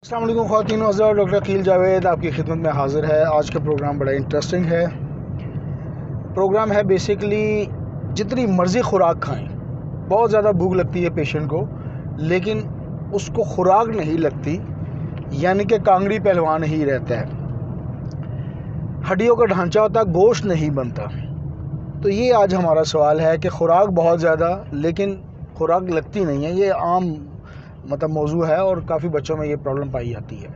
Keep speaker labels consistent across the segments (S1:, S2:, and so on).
S1: अस्सलाम वालेकुम ख़वातीन हज़रात, डॉक्टर अकील जावेद आपकी खिदमत में हाज़िर है। आज का प्रोग्राम बड़ा इंटरेस्टिंग है। प्रोग्राम है बेसिकली जितनी मर्ज़ी ख़ुराक खाएं, बहुत ज़्यादा भूख लगती है पेशेंट को, लेकिन उसको ख़ुराक नहीं लगती, यानी कि कांगड़ी पहलवान ही रहता है, हड्डियों का ढांचा होता, गोश्त नहीं बनता। तो ये आज हमारा सवाल है कि ख़ुराक बहुत ज़्यादा लेकिन ख़ुराक लगती नहीं है। ये आम मौजू है और काफ़ी बच्चों में ये प्रॉब्लम पाई जाती है।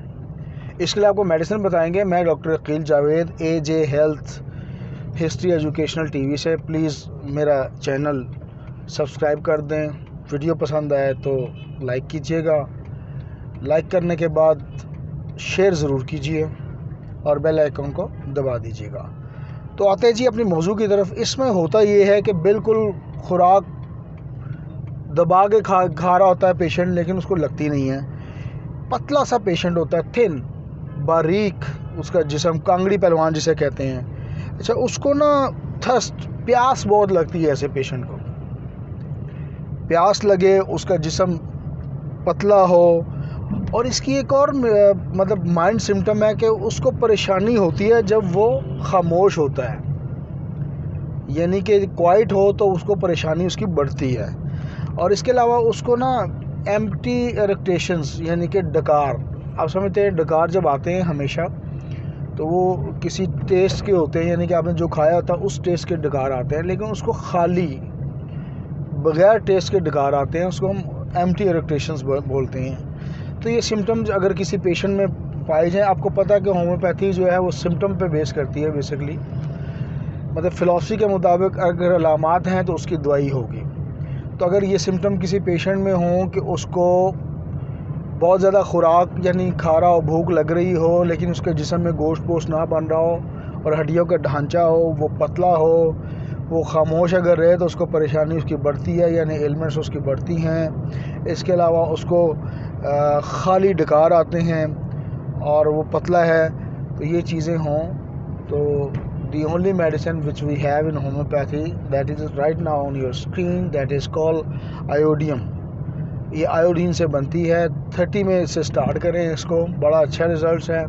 S1: इसके लिए आपको मेडिसिन बताएंगे। मैं doctor Aqeel Javed, AJ health history educational TV से। प्लीज़ मेरा चैनल सब्सक्राइब कर दें। वीडियो पसंद आए तो लाइक कीजिएगा, लाइक करने के बाद शेयर ज़रूर कीजिए और बेल आइकन को दबा दीजिएगा। तो आते हैं जी अपनी मौजू की तरफ। इसमें होता ये है कि बिल्कुल ख़ुराक दबा के खा रहा होता है पेशेंट, लेकिन उसको लगती नहीं है। पतला सा पेशेंट होता है, थिन, बारीक उसका जिस्म, कांगड़ी पहलवान जिसे कहते हैं। अच्छा, उसको ना थर्स्ट, प्यास बहुत लगती है। ऐसे पेशेंट को प्यास लगे, उसका जिस्म पतला हो, और इसकी एक और माइंड सिम्टम है कि उसको परेशानी होती है जब वो खामोश होता है, यानी कि क्वाइट हो तो उसको परेशानी उसकी बढ़ती है। और इसके अलावा उसको ना एम्प्टी इरिटेशंस, यानी कि डकार, आप समझते हैं डकार जब आते हैं हमेशा तो वो किसी टेस्ट के होते हैं, यानी कि आपने जो खाया होता है उस टेस्ट के डकार आते हैं, लेकिन उसको खाली बग़ैर टेस्ट के डकार आते हैं, उसको हम एम्प्टी इरिटेशंस बोलते हैं। तो ये सिम्टम्स अगर किसी पेशेंट में पाए जाएँ, आपको पता है कि होम्योपैथी जो है वो सिम्टम पे बेस करती है बेसिकली, फ़िलॉसफी के मुताबिक अगर अलामात हैं तो उसकी दवाई होगी। तो अगर ये सिम्टम किसी पेशेंट में हो कि उसको बहुत ज़्यादा ख़ुराक यानी खा रहा हो, भूख लग रही हो, लेकिन उसके जिस्म में गोश्त पोस्ट ना बन रहा हो और हड्डियों का ढांचा हो, वो पतला हो, वो खामोश अगर रहे तो उसको परेशानी उसकी बढ़ती है, यानी एलिमेंट्स उसकी बढ़ती हैं। इसके अलावा उसको खाली डकार आते हैं और वो पतला है। तो ये चीज़ें हों तो the only medicine which we have in homeopathy that is right now on your screen, that is called iodium। ये आयोडीन से बनती है। 30 में इससे स्टार्ट करें इसको, बड़ा अच्छा रिज़ल्ट है।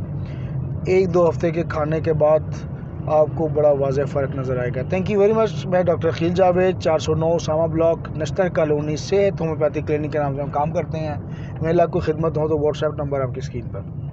S1: 1-2 हफ्ते के खाने के बाद आपको बड़ा वाज़ेह फ़र्क नज़र आएगा। Thank you very much. मैं doctor Aqeel Javed, 409 Usama block, नश्तर colony से होम्योपैथिक क्लिनिक के नाम से हम काम करते हैं। मेरे लाख को खिदमत हो तो व्हाट्सएप नंबर आपकी स्क्रीन पर।